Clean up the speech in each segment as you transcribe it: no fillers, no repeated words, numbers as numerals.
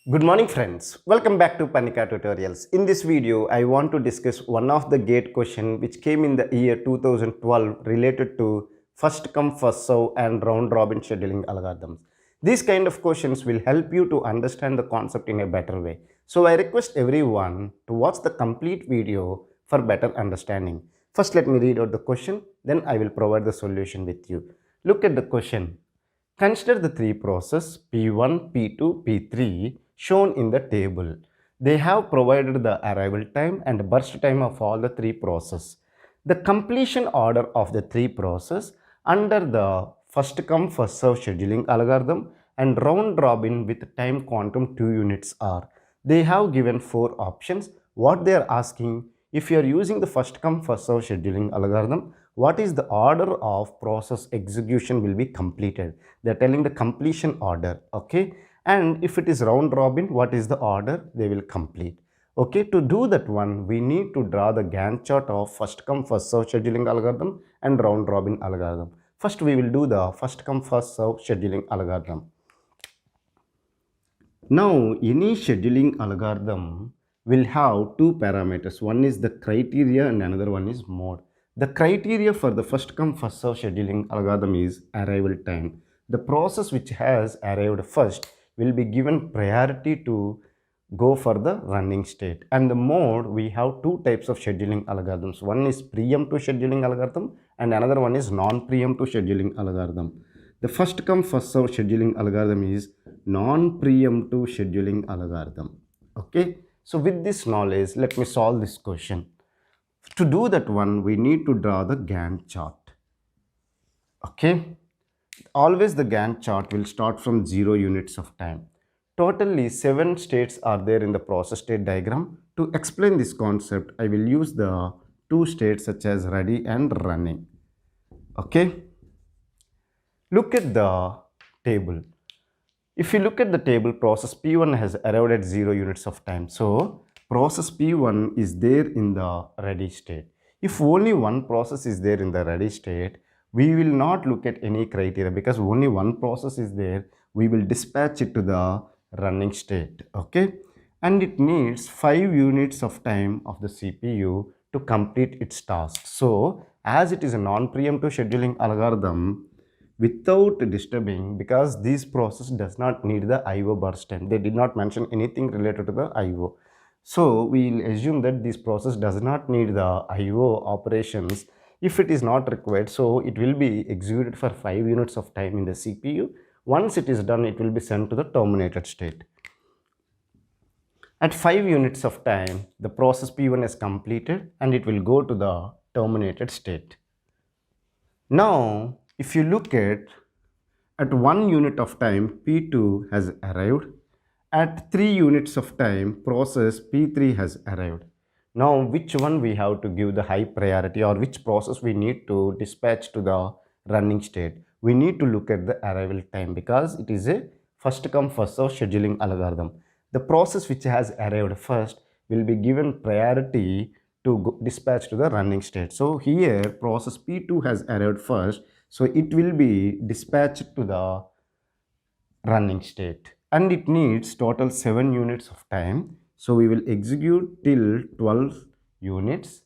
Good morning friends, welcome back to Panika Tutorials. In this video, I want to discuss one of the gate question which came in the year 2012 related to first come first serve and round robin scheduling algorithms. These kind of questions will help you to understand the concept in a better way. So I request everyone to watch the complete video for better understanding. First let me read out the question, then I will provide the solution with you. Look at the question. Consider the three processes P1, P2, P3 shown in the table. They have provided the arrival time and burst time of all the three processes. The completion order of the three processes under the first come first serve scheduling algorithm and round robin with time quantum 2 units are. They have given four options. What they are asking, if you are using the first come first serve scheduling algorithm, what is the order of process execution will be completed? They are telling the completion order, okay? And if it is round robin, what is the order they will complete? Okay, to do that one, we need to draw the Gantt chart of first come first serve scheduling algorithm and round robin algorithm. First, we will do the first come first serve scheduling algorithm. Now, any scheduling algorithm will have two parameters. One is the criteria and another one is mode. The criteria for the first come first serve scheduling algorithm is arrival time. The process which has arrived first will be given priority to go for the running state. And the mode, we have two types of scheduling algorithms. One is preemptive scheduling algorithm and another one is non-preemptive scheduling algorithm. The first come first serve scheduling algorithm is non-preemptive scheduling algorithm. Okay, so with this knowledge, let me solve this question. To do that one, we need to draw the Gantt chart. Okay, always the Gantt chart will start from 0 units of time. Totally 7 states are there in the process state diagram. To explain this concept, I will use the two states such as ready and running. Okay, look at the table. If you look at the table, process P1 has arrived at 0 units of time. So, process P1 is there in the ready state. If only one process is there in the ready state, we will not look at any criteria because only one process is there. We will dispatch it to the running state. Okay. And it needs 5 units of time of the CPU to complete its task. So, as it is a non-preemptive scheduling algorithm, without disturbing, because this process does not need the IO burst time. They did not mention anything related to the IO. So we will assume that this process does not need the IO operations if it is not required. So it will be executed for 5 units of time in the CPU. Once it is done, it will be sent to the terminated state. At 5 units of time, the process P1 is completed and it will go to the terminated state. Now, if you look at 1 unit of time, P2 has arrived. At 3 units of time, process P3 has arrived. Now, which one we have to give the high priority or which process we need to dispatch to the running state? We need to look at the arrival time because it is a first come first serve scheduling algorithm. The process which has arrived first will be given priority to dispatch to the running state. So here process P2 has arrived first, so it will be dispatched to the running state and it needs total 7 units of time. So we will execute till 12 units.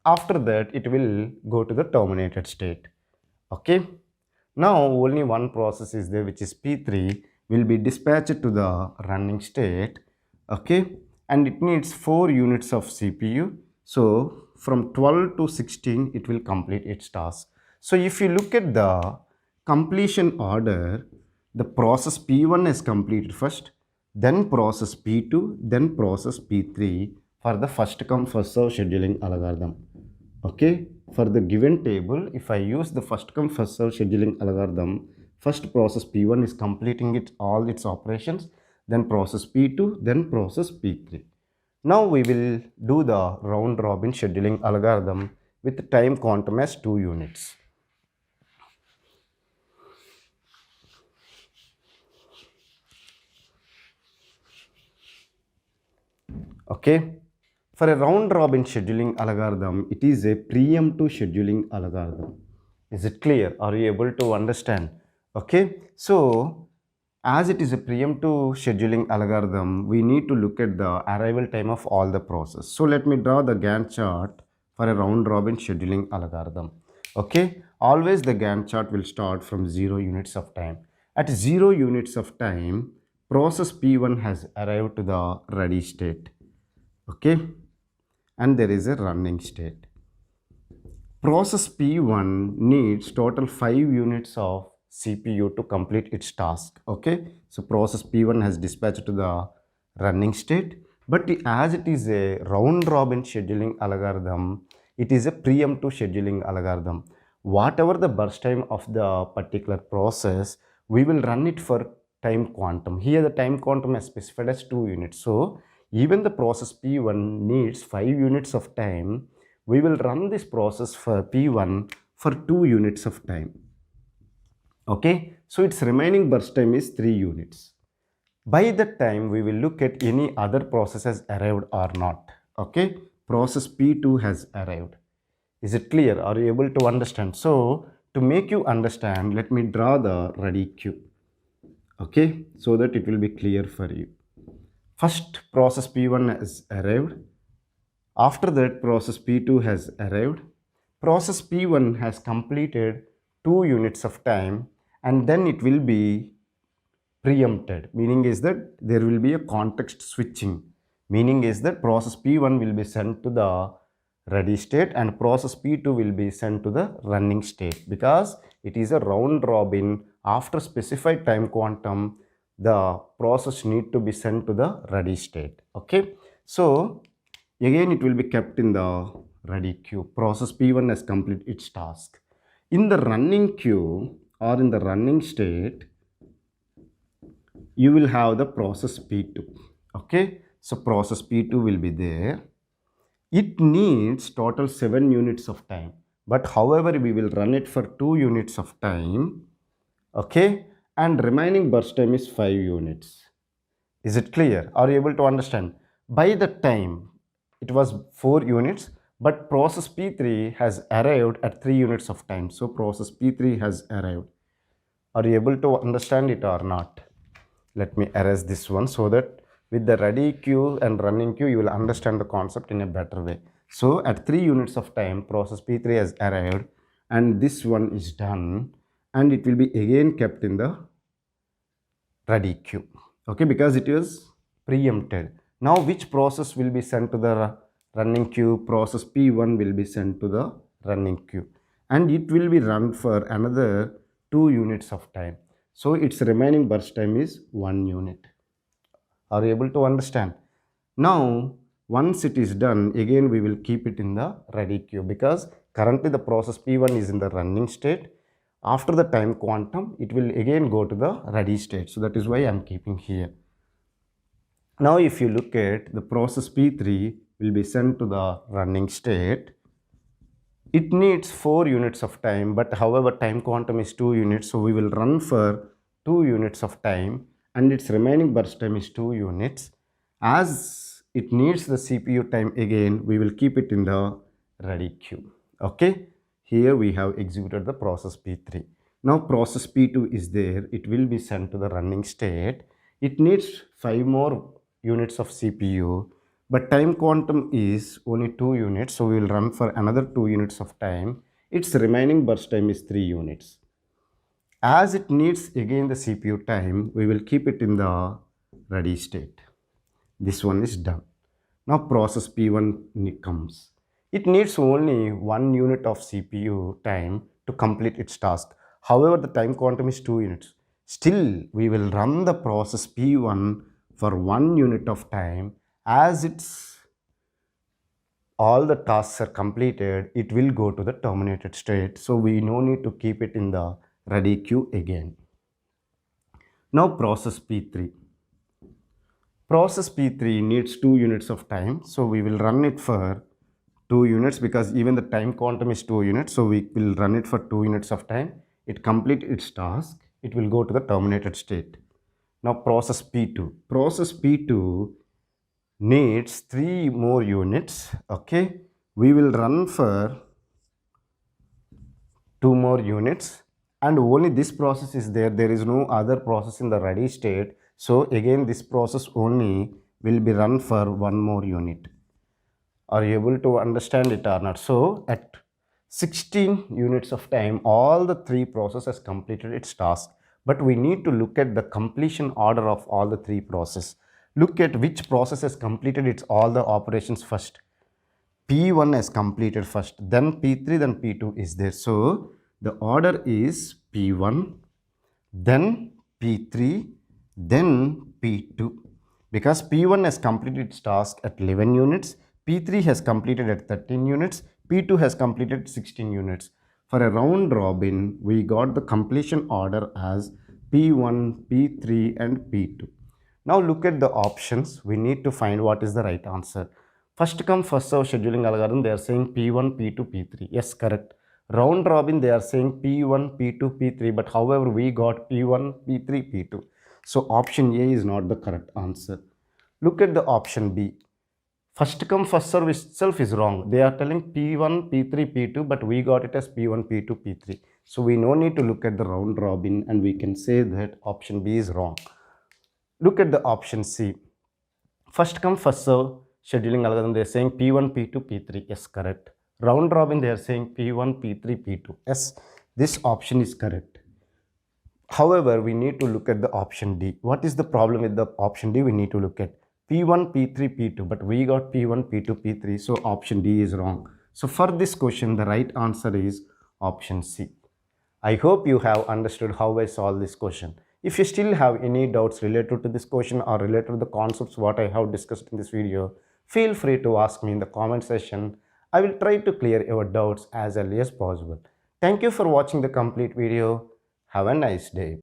After that it will go to the terminated state. Okay, now only one process is there, which is P3, will be dispatched to the running state. Okay, and it needs 4 units of CPU. So from 12 to 16 it will complete its task. So if you look at the completion order, the process P1 is completed first, then process P2, then process P3 for the first come first serve scheduling algorithm. Okay, for the given table, if I use the first come first serve scheduling algorithm, first process P1 is completing all its operations, then process P2, then process P3. Now we will do the round robin scheduling algorithm with time quantum as 2 units. Okay, for a round robin scheduling algorithm, it is a preemptive scheduling algorithm. Is it clear? Are you able to understand? Okay, so As it is a preemptive scheduling algorithm, we need to look at the arrival time of all the process. So let me draw the Gantt chart for a round robin scheduling algorithm. Okay, always the Gantt chart will start from 0 units of time. At 0 units of time, process P1 has arrived to the ready state. Okay, and there is a running state. Process P1 needs total 5 units of CPU to complete its task. Okay, so process P1 has dispatched to the running state, but as it is a round robin scheduling algorithm, it is a preemptive scheduling algorithm. Whatever the burst time of the particular process, we will run it for time quantum. Here the time quantum is specified as 2 units. So even the process P1 needs 5 units of time. We will run this process for P1 for 2 units of time. Okay, so its remaining burst time is 3 units. By that time, we will look at any other process has arrived or not. Okay, process P2 has arrived. Is it clear? Are you able to understand? So, to make you understand, let me draw the ready queue. Okay, so that it will be clear for you. First, process P1 has arrived. After that, process P2 has arrived. Process P1 has completed 2 units of time, and then it will be preempted. Meaning is that there will be a context switching. Meaning is that process P1 will be sent to the ready state and process P2 will be sent to the running state, because it is a round robin. After specified time quantum, the process need to be sent to the ready state. Okay, so again it will be kept in the ready queue. Process P1 has completed its task. In the running queue or in the running state, you will have the process P2. Okay, so process P2 will be there. It needs total 7 units of time, but however we will run it for 2 units of time. Okay, and remaining burst time is 5 units. Is it clear? Are you able to understand? By the time it was 4 units, but process P3 has arrived at 3 units of time. So process P3 has arrived. Are you able to understand it or not? Let me erase this one so that with the ready queue and running queue, you will understand the concept in a better way. So at 3 units of time, process P3 has arrived and this one is done, and it will be again kept in the ready queue. Okay, because it is preempted. Now which process will be sent to the running queue? Process P1 will be sent to the running queue and it will be run for another 2 units of time. So its remaining burst time is 1 unit. Are you able to understand? Now once it is done, again we will keep it in the ready queue, because currently the process P1 is in the running state. After the time quantum, it will again go to the ready state. So that is why I am keeping here. Now if you look at the process P3 will be sent to the running state. It needs 4 units of time, but however time quantum is 2 units, so we will run for 2 units of time and its remaining burst time is 2 units. As it needs the CPU time again, we will keep it in the ready queue. Okay, here we have executed the process P3. Now process P2 is there, it will be sent to the running state. It needs 5 more units of CPU, but time quantum is only 2 units, so we will run for another 2 units of time. Its remaining burst time is 3 units. As it needs again the CPU time, we will keep it in the ready state. This one is done. Now process P1 comes. It needs only 1 unit of CPU time to complete its task. However, the time quantum is 2 units. Still, we will run the process P1 for 1 unit of time. As it's all the tasks are completed, it will go to the terminated state. So we no need to keep it in the ready queue again. Now process P3. Process P3 needs 2 units of time. So we will run it for 2 units, because even the time quantum is 2 units. So we will run it for 2 units of time. It completes its task. It will go to the terminated state. Now process P2. Process P2 needs 3 more units. Okay, we will run for 2 more units and only this process is there. There is no other process in the ready state. So again this process only will be run for one more unit. Are you able to understand it or not? So at 16 units of time, all the three processes completed its task. But we need to look at the completion order of all the three processes. Look at which process has completed its all the operations first. P1 has completed first, then P3, then P2 is there. So the order is P1, then P3, then P2. Because P1 has completed its task at 11 units, P3 has completed at 13 units, P2 has completed 16 units. For a round robin, we got the completion order as P1, P3 and P2. Now look at the options. We need to find what is the right answer. First come first serve scheduling algorithm, they are saying P1, P2, P3. Yes, correct. Round robin, they are saying P1, P2, P3. But however, we got P1, P3, P2. So option A is not the correct answer. Look at the option B. First come first serve itself is wrong. They are telling P1, P3, P2, but we got it as P1, P2, P3. So we no need to look at the round robin and we can say that option B is wrong. Look at the option C. First come first serve scheduling algorithm, they are saying P1, P2, P3. Yes, correct. Round robin, they are saying P1, P3, P2. Yes, this option is correct. However, we need to look at the option D. What is the problem with the option D? We need to look at P1, P3, P2, but we got P1, P2, P3, so option D is wrong. So for this question, the right answer is option C. I hope you have understood how I solve this question. If you still have any doubts related to this question or related to the concepts what I have discussed in this video, feel free to ask me in the comment section. I will try to clear your doubts as early as possible. Thank you for watching the complete video. Have a nice day.